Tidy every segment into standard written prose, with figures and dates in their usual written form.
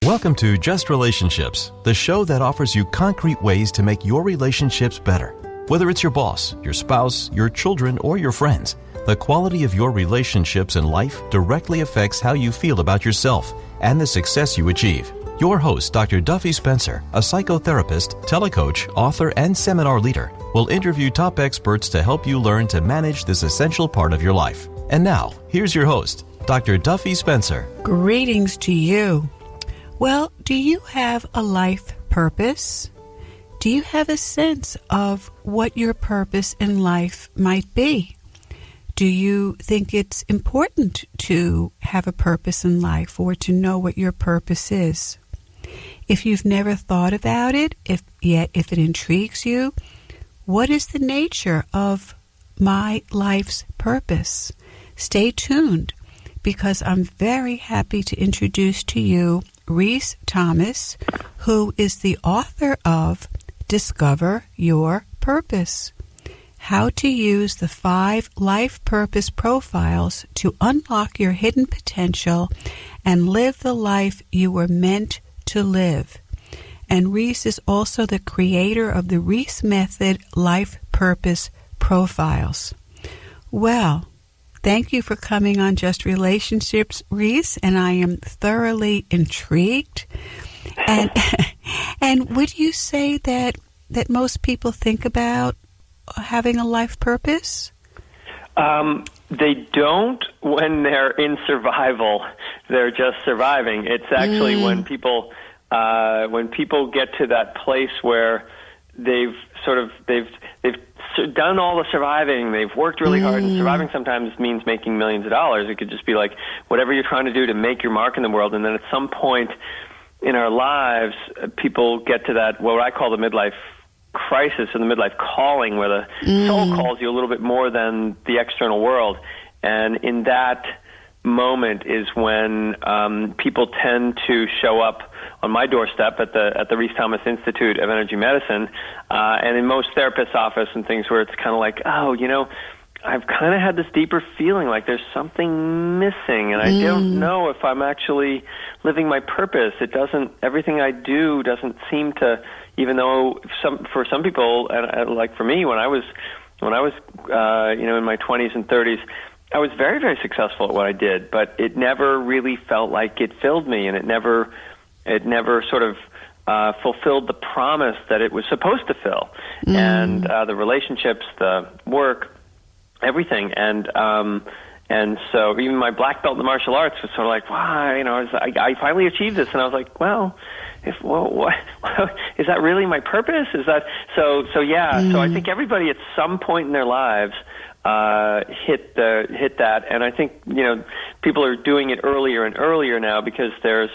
Welcome to Just Relationships, the show that offers you concrete ways to make your relationships better. Whether it's your boss, your spouse, your children, or your friends, the quality of your relationships in life directly affects how you feel about yourself and the success you achieve. Your host, Dr. Duffy Spencer, a psychotherapist, telecoach, author, and seminar leader, will interview top experts to help you learn to manage this essential part of your life. And now, here's your host, Dr. Duffy Spencer. Greetings to you. Well, do you have a life purpose? Do you have a sense of what your purpose in life might be? Do you think it's important to have a purpose in life or to know what your purpose is? If you've never thought about it, if it intrigues you, what is the nature of my life's purpose? Stay tuned, because I'm very happy to introduce to you Rhys Thomas, who is the author of Discover Your Purpose: How to Use the 5 Life Purpose Profiles to Unlock Your Hidden Potential and Live the Life You Were Meant to Live. And Rhys is also the creator of the Rhys Method Life Purpose Profiles. Well, thank you for coming on Just Relationships, Rhys, and I am thoroughly intrigued. And would you say that most people think about having a life purpose? They don't when they're in survival. They're just surviving. It's actually when people get to that place where they've done all the surviving. They've worked really hard, and surviving sometimes means making millions of dollars. It could just be like whatever you're trying to do to make your mark in the world. And then at some point in our lives, people get to that, what I call the midlife crisis or the midlife calling, where the soul calls you a little bit more than the external world. And in that moment is when people tend to show up on my doorstep at the Rhys Thomas Institute of Energy Medicine, and in most therapists' office and things, where it's kind of like, oh, I've kind of had this deeper feeling like there's something missing, and I don't know if I'm actually living my purpose. Everything I do doesn't seem to, even though for some people, and like for me, when I was in my 20s and 30s, I was very, very successful at what I did, but it never really felt like it filled me, and it never sort of fulfilled the promise that it was supposed to fill. And the relationships, the work, everything. And so even my black belt in the martial arts was sort of like, wow, I finally achieved this. And I was like, well, what, is that really my purpose? Is that so yeah. So I think everybody at some point in their lives hit that, and I think people are doing it earlier and earlier now, because there's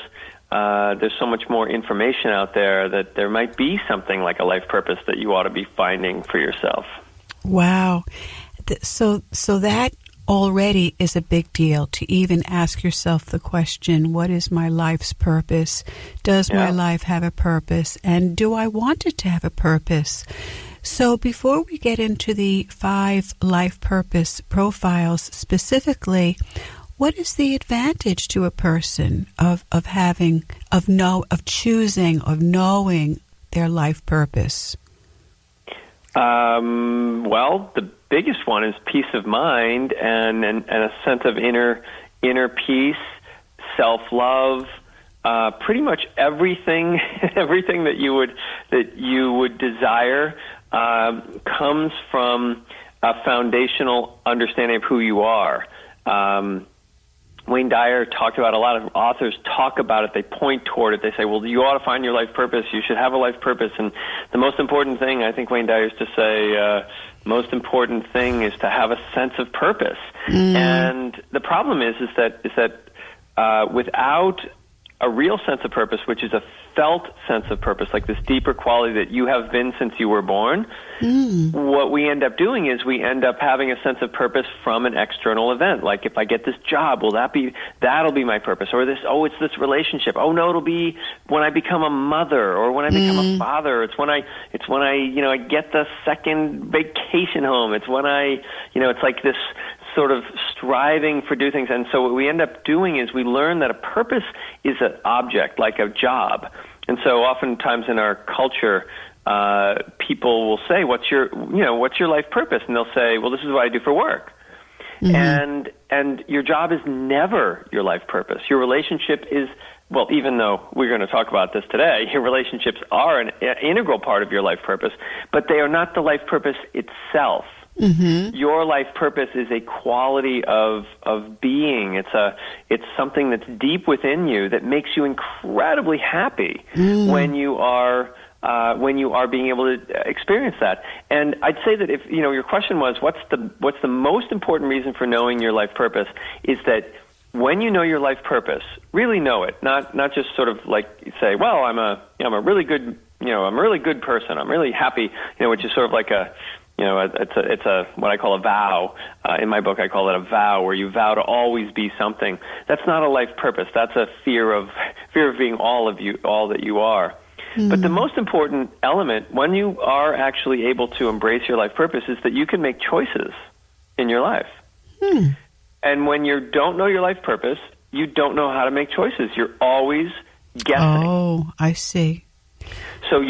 so much more information out there that there might be something like a life purpose that you ought to be finding for yourself. Wow. So that already is a big deal, to even ask yourself the question, what is my life's purpose? Does my life have a purpose? And do I want it to have a purpose? So before we get into the 5 life purpose profiles specifically, what is the advantage to a person of choosing, of knowing their life purpose? Well, the biggest one is peace of mind and a sense of inner peace, self-love. Pretty much everything that you would desire comes from a foundational understanding of who you are. Wayne Dyer talked about, a lot of authors talk about it, they point toward it, they say, well, you ought to find your life purpose, you should have a life purpose. And the most important thing, I think Wayne Dyer used to say, most important thing is to have a sense of purpose. And the problem is that without a real sense of purpose, which is a felt sense of purpose, like this deeper quality that you have been since you were born, what we end up doing is we end up having a sense of purpose from an external event. Like, if I get this job, that'll be my purpose. Or it's this relationship. Oh no, it'll be when I become a mother, or when I become a father. It's when I I get the second vacation home. It's when it's like this sort of striving for do things. And so what we end up doing is we learn that a purpose is an object, like a job. And so oftentimes in our culture, people will say, what's your life purpose? And they'll say, well, this is what I do for work. Mm-hmm. And your job is never your life purpose. Your relationship is, well, even though we're going to talk about this today, your relationships are an integral part of your life purpose, but they are not the life purpose itself. Mm-hmm. Your life purpose is a quality of being. It's something that's deep within you that makes you incredibly happy when you are being able to experience that. And I'd say that if your question was what's the most important reason for knowing your life purpose, is that when you know your life purpose, really know it, not just sort of like say, well, I'm a really good person, I'm really happy, which is sort of like it's a what I call a vow. In my book, I call it a vow, where you vow to always be something. That's not a life purpose. That's a fear of being all that you are. Mm-hmm. But the most important element, when you are actually able to embrace your life purpose, is that you can make choices in your life. And when you don't know your life purpose, you don't know how to make choices. You're always guessing. Oh, I see. So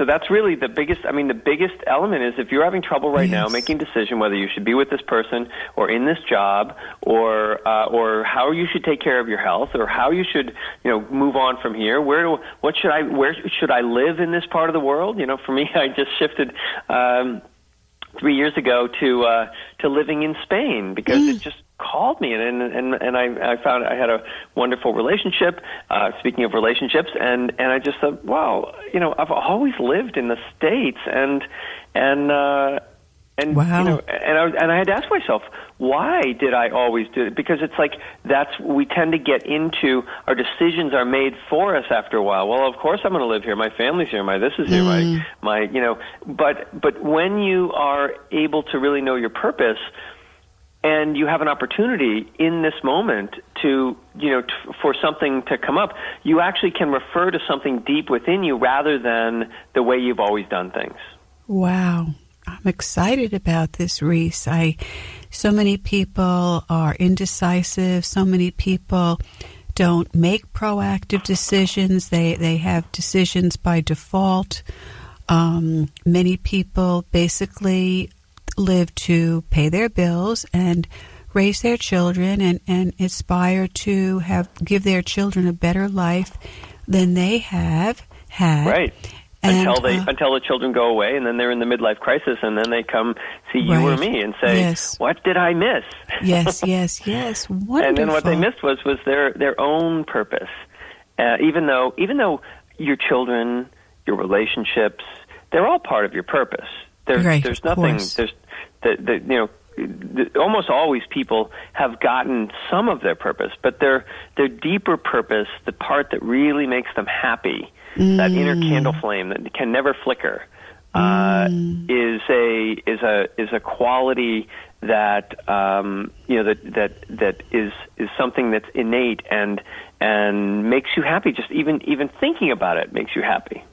that's really the biggest. I mean, the biggest element is if you're having trouble right now making a decision whether you should be with this person or in this job, or how you should take care of your health, or how you should move on from here. Where should I live in this part of the world? For me, I just shifted 3 years ago to living in Spain because it just called me, and I found I had a wonderful relationship. Speaking of relationships, and I just thought, wow, I've always lived in the States, and wow. And I had to ask myself, why did I always do it? Because it's like we tend to get into our decisions are made for us after a while. Well, of course I'm going to live here. My family's here. My this is here. My But when you are able to really know your purpose, and you have an opportunity in this moment to, for something to come up, you actually can refer to something deep within you rather than the way you've always done things. Wow. I'm excited about this, Rhys. So many people are indecisive. So many people don't make proactive decisions. They have decisions by default. Many people basically live to pay their bills and raise their children and aspire to give their children a better life than they have had. Right. Until the children go away, and then they're in the midlife crisis, and then they come see you or me and say, what did I miss? Yes. Wonderful. And then what they missed was their own purpose. Even though your children, your relationships, they're all part of your purpose. There's nothing. Almost always people have gotten some of their purpose, but their deeper purpose, the part that really makes them happy, that inner candle flame that can never flicker, is a quality that that is something that's innate and makes you happy. Just even thinking about it makes you happy.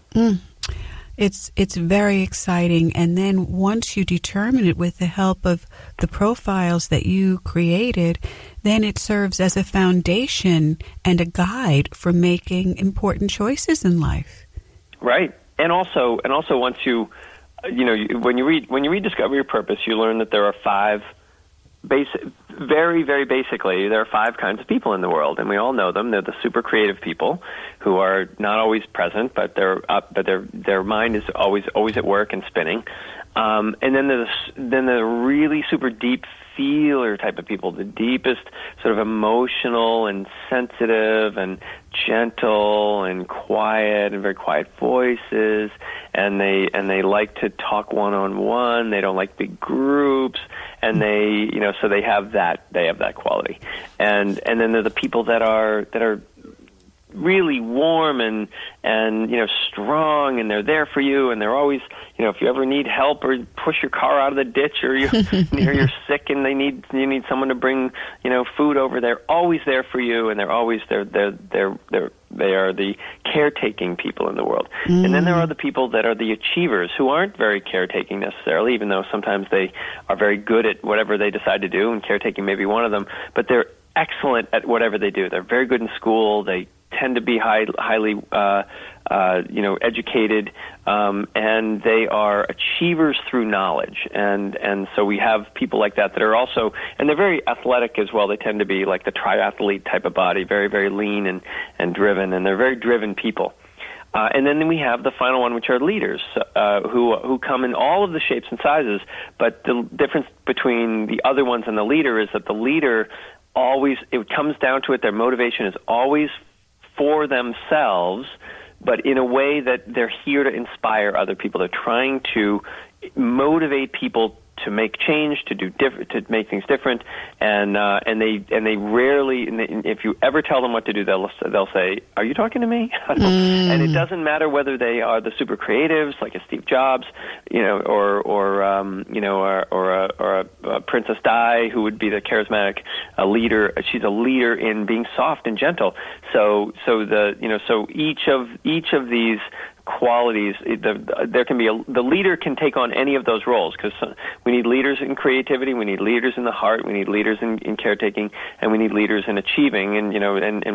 It's very exciting, and then once you determine it with the help of the profiles that you created, then it serves as a foundation and a guide for making important choices in life. Right, and also once when you read Discover Your Purpose, you learn that there are five. Very, very basically, there are five kinds of people in the world, and we all know them. They're the super creative people who are not always present, but their mind is always at work and spinning. And then there's the really super deep feeler type of people, the deepest sort of emotional and sensitive and gentle and quiet and very quiet voices, and they like to talk one-on-one. They don't like big groups, and so they have that quality. And then there are the people that are really warm and strong, and they're there for you, and they're always, if you ever need help or push your car out of the ditch, or you're sick and you need someone to bring food over, they're always there for you, and they're always they are the caretaking people in the world. And then there are the people that are the achievers, who aren't very caretaking necessarily, even though sometimes they are very good at whatever they decide to do, and caretaking may be one of them, but they're excellent at whatever they do. They're very good in school. They tend to be highly educated, and they are achievers through knowledge. And so we have people like that are also, and they're very athletic as well. They tend to be like the triathlete type of body, very, very lean and driven, and they're very driven people. And then we have the final one, which are leaders, who come in all of the shapes and sizes. But the difference between the other ones and the leader is that the leader always, it comes down to it, their motivation is always for themselves, but in a way that they're here to inspire other people. They're trying to motivate people to make change, to do to make things different, and they rarely, if you ever tell them what to do, they'll say, "Are you talking to me?" And it doesn't matter whether they are the super creatives like a Steve Jobs, or a Princess Di, who would be the charismatic leader. She's a leader in being soft and gentle. So each of these qualities, there can be the leader can take on any of those roles, because we need leaders in creativity, we need leaders in the heart, we need leaders in caretaking, and we need leaders in achieving and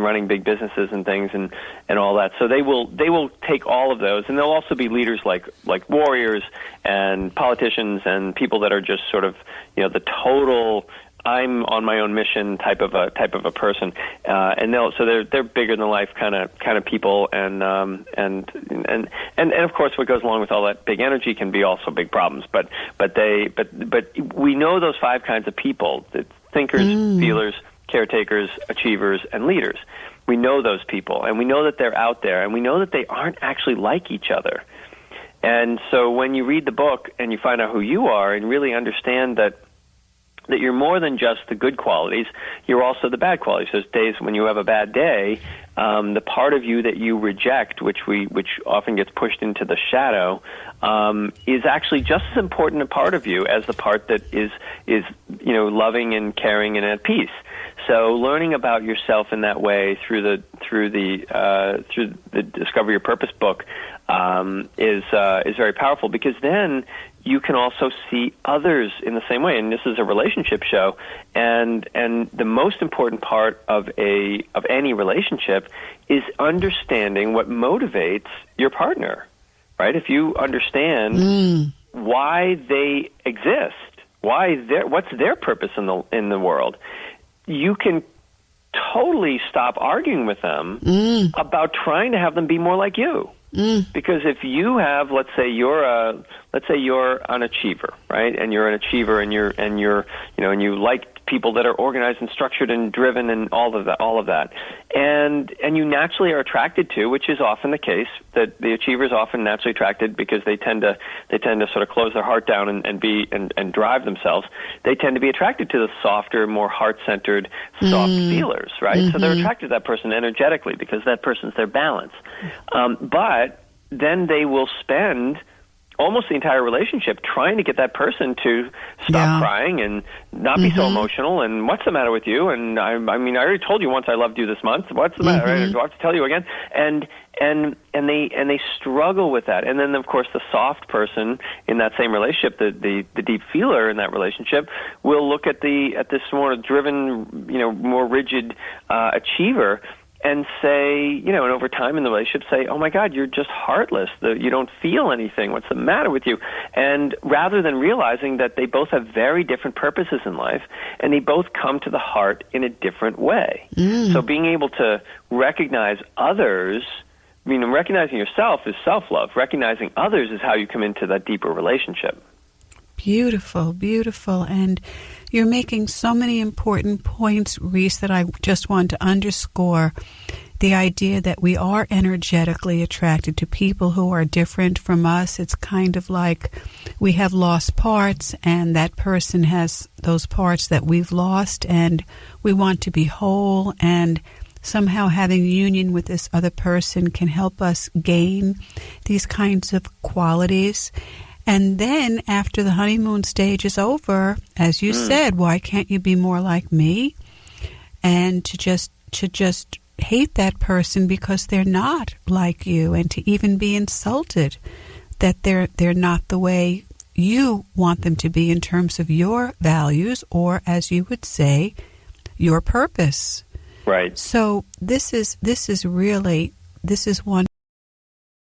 running big businesses and things and all that. So they will take all of those, and they'll also be leaders like warriors and politicians and people that are just sort of the total I'm on my own mission type of a person, and they're bigger than life kind of people, and of course what goes along with all that big energy can be also big problems. But we know those five kinds of people: the thinkers, feelers, caretakers, achievers, and leaders. We know those people, and we know that they're out there, and we know that they aren't actually like each other. And so when you read the book and you find out who you are and really understand that you're more than just the good qualities, you're also the bad qualities. Those days when you have a bad day, the part of you that you reject, which often gets pushed into the shadow, is actually just as important a part of you as the part that is loving and caring and at peace. So learning about yourself in that way through the Discover Your Purpose book is very powerful, because then you can also see others in the same way. And this is a relationship show, and the most important part of any relationship is understanding what motivates your partner, right? If you understand why they exist, what's their purpose in the world, you can totally stop arguing with them about trying to have them be more like you. Because if you have, let's say you're an achiever, right? And you're an achiever, and you like people that are organized and structured and driven and all of that, and you naturally are attracted to, which is often the case, that the achievers often naturally attracted, because they tend to sort of close their heart down and drive themselves. They tend to be attracted to the softer, more heart-centered, soft feelers, right? So they're attracted to that person energetically, because that person's their balance. But then they will spend almost the entire relationship trying to get that person to stop crying and not be so emotional, and what's the matter with you? And I mean, I already told you once I loved you this month. What's the matter? Right? Do I have to tell you again? And they struggle with that. And then, of course, the soft person in that same relationship, the deep feeler in that relationship, will look at this more driven, more rigid achiever, and say, and over time in the relationship say, "Oh my God, you're just heartless. You don't feel anything. What's the matter with you?" And rather than realizing that they both have very different purposes in life, and they both come to the heart in a different way. So being able to recognize others, recognizing yourself is self-love. Recognizing others is how you come into that deeper relationship. Beautiful, beautiful. And you're making so many important points, Rhys, that I just want to underscore. The idea that we are energetically attracted to people who are different from us. It's kind of like we have lost parts, and that person has those parts that we've lost, and we want to be whole. And somehow having union with this other person can help us gain these kinds of qualities. And then after the honeymoon stage is over, as you said, why can't you be more like me? And to just hate that person because they're not like you, and to even be insulted that they're not the way you want them to be in terms of your values, or as you would say, your purpose. Right. So this is one